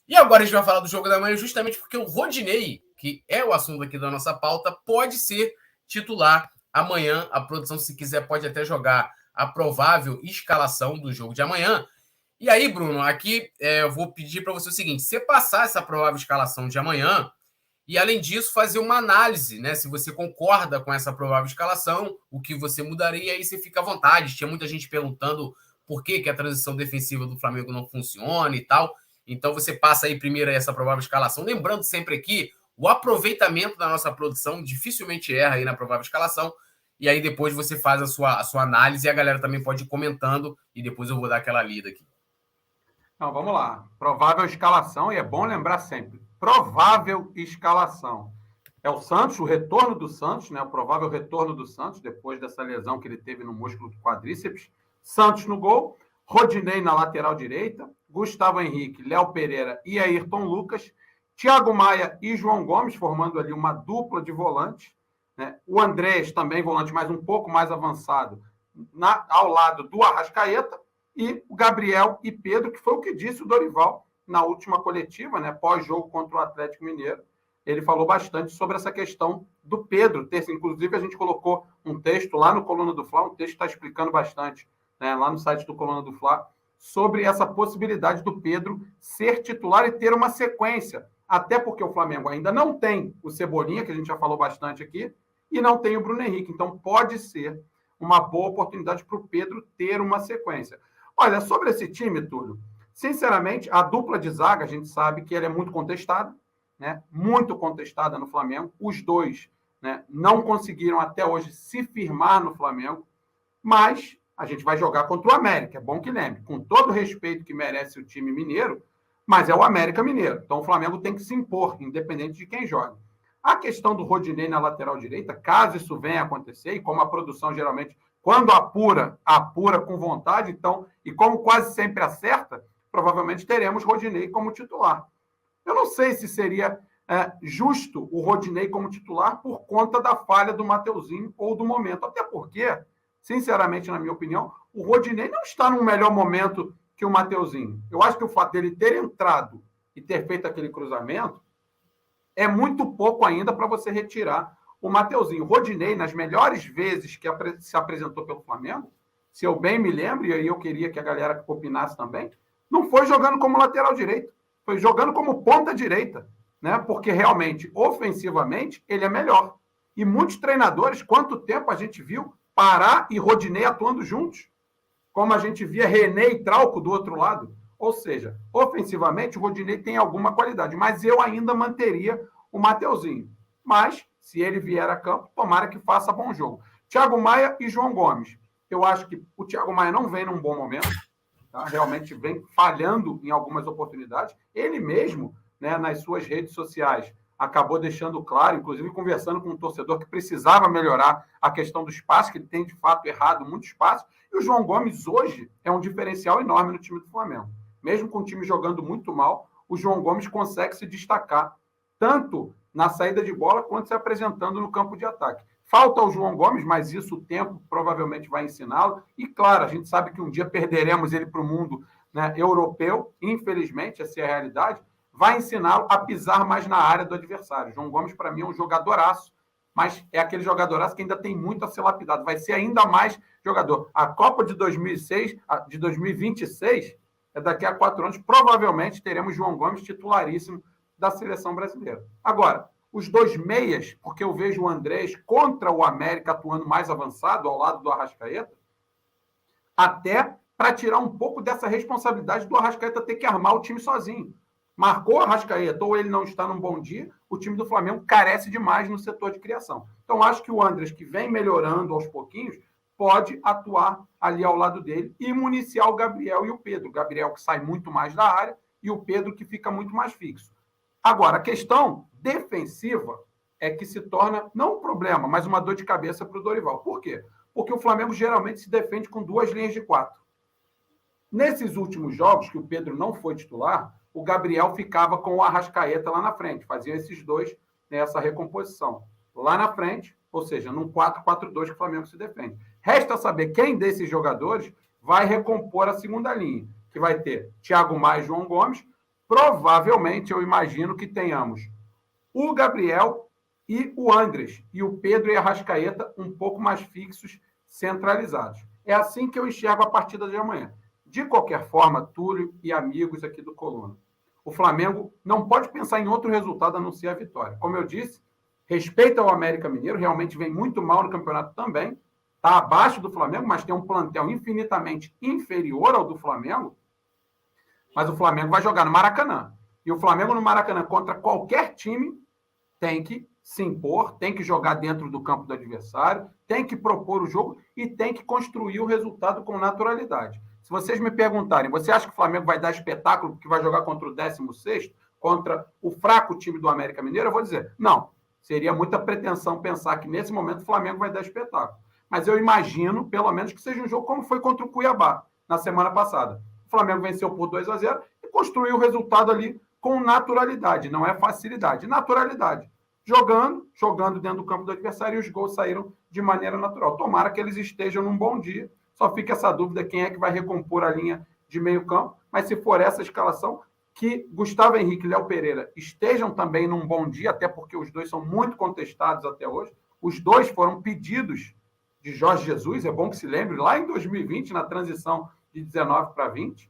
E agora a gente vai falar do jogo da manhã justamente porque o Rodinei, que é o assunto aqui da nossa pauta, pode ser titular amanhã. A produção, se quiser, pode até jogar a provável escalação do jogo de amanhã. E aí, Bruno, aqui eu vou pedir para você o seguinte: você passar essa provável escalação de amanhã e, além disso, fazer uma análise, né? Se você concorda com essa provável escalação, o que você mudaria, aí você fica à vontade. Tinha muita gente perguntando por que a transição defensiva do Flamengo não funciona e tal. Então você passa aí primeiro essa provável escalação. Lembrando sempre aqui, o aproveitamento da nossa produção dificilmente erra aí na provável escalação. E aí depois você faz a sua análise e a galera também pode ir comentando e depois eu vou dar aquela lida aqui. Então, vamos lá. Provável escalação, e é bom lembrar sempre, provável escalação. É o Santos, o retorno do Santos, né? O provável retorno do Santos, depois dessa lesão que ele teve no músculo do quadríceps. Santos no gol, Rodinei na lateral direita, Gustavo Henrique, Léo Pereira e Ayrton Lucas, Thiago Maia e João Gomes, formando ali uma dupla de volantes. Né? O Andrés, também volante, mas um pouco mais avançado, ao lado do Arrascaeta, e o Gabriel e Pedro, que foi o que disse o Dorival na última coletiva, né, pós-jogo contra o Atlético Mineiro. Ele falou bastante sobre essa questão do Pedro. Inclusive, a gente colocou um texto lá no Coluna do Fla, um texto que está explicando bastante, né, lá no site do Coluna do Fla, sobre essa possibilidade do Pedro ser titular e ter uma sequência. Até porque o Flamengo ainda não tem o Cebolinha, que a gente já falou bastante aqui, e não tem o Bruno Henrique. Então, pode ser uma boa oportunidade para o Pedro ter uma sequência. Olha, sobre esse time, Túlio, sinceramente, a dupla de zaga, a gente sabe que ela é muito contestada, né? Muito contestada no Flamengo. Os dois, né, não conseguiram até hoje se firmar no Flamengo, mas a gente vai jogar contra o América, é bom que lembre, com todo o respeito que merece o time mineiro, mas é o América Mineiro. Então o Flamengo tem que se impor, independente de quem joga. A questão do Rodinei na lateral direita, caso isso venha a acontecer, e como a produção geralmente, quando apura com vontade, então, e como quase sempre acerta, provavelmente teremos Rodinei como titular. Eu não sei se seria justo o Rodinei como titular por conta da falha do Mateuzinho ou do momento. Até porque, sinceramente, na minha opinião, o Rodinei não está num melhor momento que o Mateuzinho. Eu acho que o fato dele ter entrado e ter feito aquele cruzamento é muito pouco ainda para você retirar o Mateuzinho. O Rodinei, nas melhores vezes que se apresentou pelo Flamengo, se eu bem me lembro, e aí eu queria que a galera opinasse também, não foi jogando como lateral direito, foi jogando como ponta direita, né? Porque realmente, ofensivamente, ele é melhor. E muitos treinadores, quanto tempo a gente viu Pará e Rodinei atuando juntos? Como a gente via René e Trauco do outro lado. Ou seja, ofensivamente, o Rodinei tem alguma qualidade, mas eu ainda manteria o Mateuzinho. Mas, se ele vier a campo, tomara que faça bom jogo. Thiago Maia e João Gomes. Eu acho que o Thiago Maia não vem num bom momento, tá? Realmente vem falhando em algumas oportunidades. Ele mesmo, né, nas suas redes sociais, acabou deixando claro, inclusive conversando com um torcedor que precisava melhorar a questão do espaço, que ele tem, de fato, errado muito espaço. E o João Gomes, hoje, é um diferencial enorme no time do Flamengo. Mesmo com o time jogando muito mal, o João Gomes consegue se destacar, tanto na saída de bola quanto se apresentando no campo de ataque. Falta o João Gomes, mas isso o tempo provavelmente vai ensiná-lo. E, claro, a gente sabe que um dia perderemos ele para o mundo, né, europeu, infelizmente, essa é a realidade, vai ensiná-lo a pisar mais na área do adversário. João Gomes, para mim, é um jogadoraço, mas é aquele jogadoraço que ainda tem muito a ser lapidado. Vai ser ainda mais jogador. A Copa de 2006, de 2026, é daqui a 4 anos, provavelmente teremos João Gomes titularíssimo da seleção brasileira. Agora, os dois meias, porque eu vejo o Andrés contra o América atuando mais avançado, ao lado do Arrascaeta, até para tirar um pouco dessa responsabilidade do Arrascaeta ter que armar o time sozinho. Marcou o Arrascaeta ou ele não está num bom dia, o time do Flamengo carece demais no setor de criação. Então, acho que o Andrés, que vem melhorando aos pouquinhos, pode atuar ali ao lado dele e municiar o Gabriel e o Pedro. O Gabriel que sai muito mais da área e o Pedro que fica muito mais fixo. Agora, a questão defensiva é que se torna não um problema, mas uma dor de cabeça para o Dorival. Por quê? Porque o Flamengo geralmente se defende com 2 linhas de 4. Nesses últimos jogos, que o Pedro não foi titular, o Gabriel ficava com o Arrascaeta lá na frente. Faziam esses dois nessa recomposição. Lá na frente, ou seja, num 4-4-2 que o Flamengo se defende. Resta saber quem desses jogadores vai recompor a segunda linha, que vai ter Thiago Maia e João Gomes, provavelmente eu imagino que tenhamos o Gabriel e o Andrés, e o Pedro e a Arrascaeta um pouco mais fixos, centralizados. É assim que eu enxergo a partida de amanhã. De qualquer forma, Túlio e amigos aqui do Coluna, o Flamengo não pode pensar em outro resultado a não ser a vitória. Como eu disse, respeita ao América Mineiro, realmente vem muito mal no campeonato também, está abaixo do Flamengo, mas tem um plantel infinitamente inferior ao do Flamengo, mas o Flamengo vai jogar no Maracanã. E o Flamengo no Maracanã contra qualquer time tem que se impor, tem que jogar dentro do campo do adversário, tem que propor o jogo e tem que construir o resultado com naturalidade. Se vocês me perguntarem, você acha que o Flamengo vai dar espetáculo porque vai jogar contra o 16º, contra o fraco time do América Mineiro? Eu vou dizer, não. Seria muita pretensão pensar que nesse momento o Flamengo vai dar espetáculo. Mas eu imagino, pelo menos, que seja um jogo como foi contra o Cuiabá na semana passada. O Flamengo venceu por 2-0 e construiu o resultado ali com naturalidade, não é facilidade, naturalidade. Jogando dentro do campo do adversário, e os gols saíram de maneira natural. Tomara que eles estejam num bom dia. Só fica essa dúvida quem é que vai recompor a linha de meio campo. Mas se for essa escalação, que Gustavo Henrique e Léo Pereira estejam também num bom dia, até porque os dois são muito contestados até hoje. Os dois foram pedidos de Jorge Jesus, é bom que se lembre, lá em 2020, na transição de 19 para 20,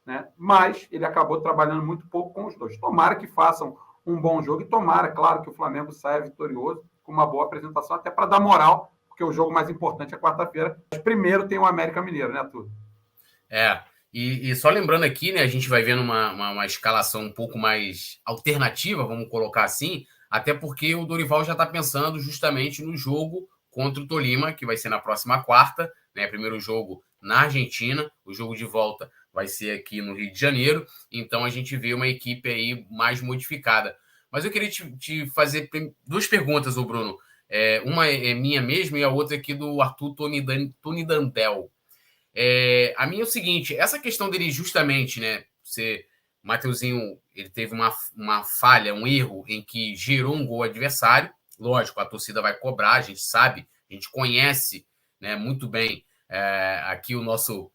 né? Mas ele acabou trabalhando muito pouco com os dois. Tomara que façam um bom jogo e tomara, claro, que o Flamengo saia vitorioso com uma boa apresentação, até para dar moral, porque o jogo mais importante é quarta-feira. Mas primeiro tem o América Mineiro, né, Túlio? E só lembrando aqui, né, a gente vai vendo uma escalação um pouco mais alternativa, vamos colocar assim, até porque o Dorival já está pensando justamente no jogo contra o Tolima, que vai ser na próxima quarta, né, primeiro jogo na Argentina, o jogo de volta vai ser aqui no Rio de Janeiro, então a gente vê uma equipe aí mais modificada. Mas eu queria te fazer duas perguntas, ô Bruno. Uma é minha mesmo e a outra aqui do Arthur Tonidandel. A minha é o seguinte, essa questão dele justamente, né, o Mateuzinho, ele teve uma falha, um erro em que gerou um gol adversário, lógico, a torcida vai cobrar, a gente sabe, a gente conhece, né, muito bem aqui o nosso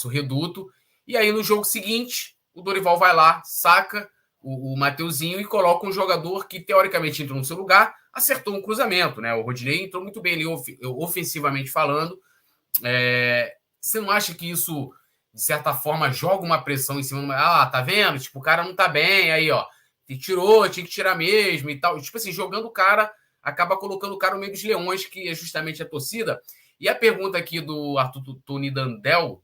reduto, e aí no jogo seguinte, o Dorival vai lá, saca o Mateuzinho e coloca um jogador que teoricamente entrou no seu lugar, acertou um cruzamento, né, o Rodinei entrou muito bem ali, ofensivamente falando. Você não acha que isso, de certa forma, joga uma pressão em cima? Tá vendo? Tipo, o cara não tá bem, aí, ó, tirou, tinha que tirar mesmo e tal. Tipo assim, jogando o cara, acaba colocando o cara no meio dos leões, que é justamente a torcida. E a pergunta aqui do Arthur Tonidandel,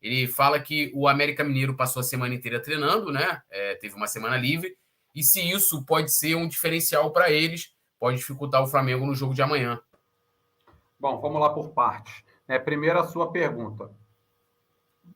ele fala que o América Mineiro passou a semana inteira treinando, né? Teve uma semana livre, e se isso pode ser um diferencial para eles, pode dificultar o Flamengo no jogo de amanhã. Bom, vamos lá por partes. Primeiro, a sua pergunta.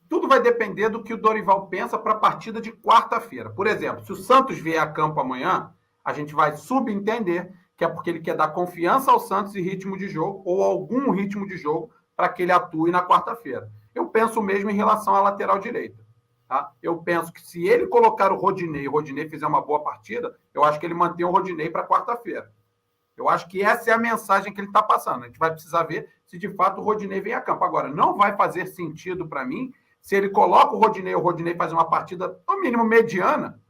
Tudo vai depender do que o Dorival pensa para a partida de quarta-feira. Por exemplo, se o Santos vier a campo amanhã, a gente vai subentender que é porque ele quer dar confiança ao Santos e ritmo de jogo, ou algum ritmo de jogo, para que ele atue na quarta-feira. Eu penso mesmo em relação à lateral direita. Tá? Eu penso que se ele colocar o Rodinei e o Rodinei fizer uma boa partida, eu acho que ele mantém o Rodinei para quarta-feira. Eu acho que essa é a mensagem que ele está passando. A gente vai precisar ver se de fato o Rodinei vem a campo. Agora, não vai fazer sentido para mim se ele coloca o Rodinei faz uma partida, no mínimo, mediana,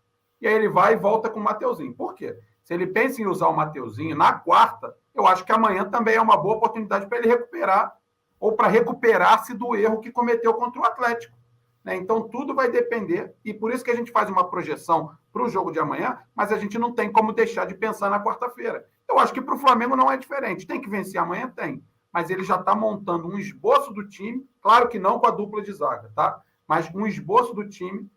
e aí ele vai e volta com o Mateuzinho. Por quê? Se ele pensa em usar o Mateuzinho na quarta, eu acho que amanhã também é uma boa oportunidade para ele recuperar, ou para recuperar-se do erro que cometeu contra o Atlético. Então, tudo vai depender, e por isso que a gente faz uma projeção para o jogo de amanhã, mas a gente não tem como deixar de pensar na quarta-feira. Eu acho que para o Flamengo não é diferente. Tem que vencer amanhã? Tem. Mas ele já está montando um esboço do time, claro que não com a dupla de zaga, tá? Mas um esboço do time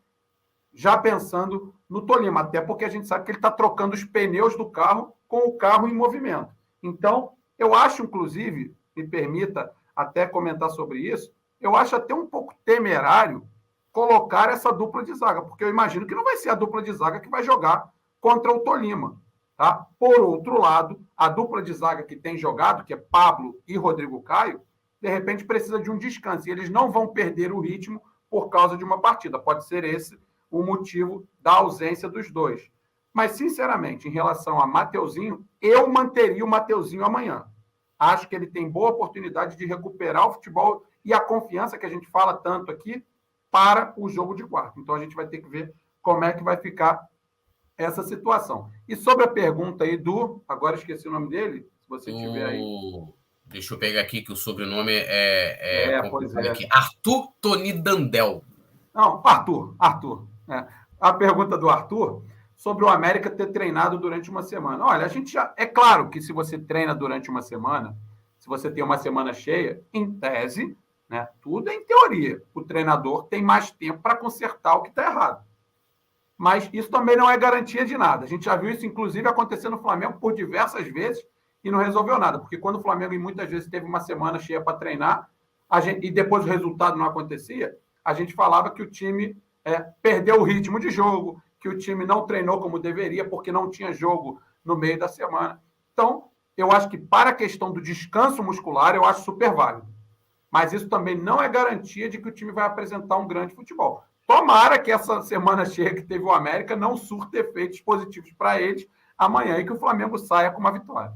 já pensando no Tolima, até porque a gente sabe que ele está trocando os pneus do carro com o carro em movimento. Então, eu acho, inclusive, me permita até comentar sobre isso, eu acho até um pouco temerário colocar essa dupla de zaga, porque eu imagino que não vai ser a dupla de zaga que vai jogar contra o Tolima. Tá? Por outro lado, a dupla de zaga que tem jogado, que é Pablo e Rodrigo Caio, de repente precisa de um descanso. E eles não vão perder o ritmo por causa de uma partida. Pode ser esse o motivo da ausência dos dois. Mas, sinceramente, em relação a Mateuzinho, eu manteria o Mateuzinho amanhã. Acho que ele tem boa oportunidade de recuperar o futebol e a confiança que a gente fala tanto aqui para o jogo de quarta. Então, a gente vai ter que ver como é que vai ficar essa situação. E sobre a pergunta aí do... Agora esqueci o nome dele, se você tiver aí. Deixa eu pegar aqui, que o sobrenome Pois complicado é. aqui. Arthur Tonidandel. Não, Arthur. A pergunta do Arthur sobre o América ter treinado durante uma semana. Olha, a gente já... É claro que se você treina durante uma semana, se você tem uma semana cheia, em tese, né, tudo é em teoria. O treinador tem mais tempo para consertar o que está errado. Mas isso também não é garantia de nada. A gente já viu isso, inclusive, acontecer no Flamengo por diversas vezes e não resolveu nada. Porque quando o Flamengo, muitas vezes, teve uma semana cheia para treinar e depois o resultado não acontecia, a gente falava que o time perdeu o ritmo de jogo, que o time não treinou como deveria porque não tinha jogo no meio da semana. Então, eu acho que para a questão do descanso muscular, eu acho super válido. Mas isso também não é garantia de que o time vai apresentar um grande futebol. Tomara que essa semana cheia que teve o América não surta efeitos positivos para eles amanhã e que o Flamengo saia com uma vitória.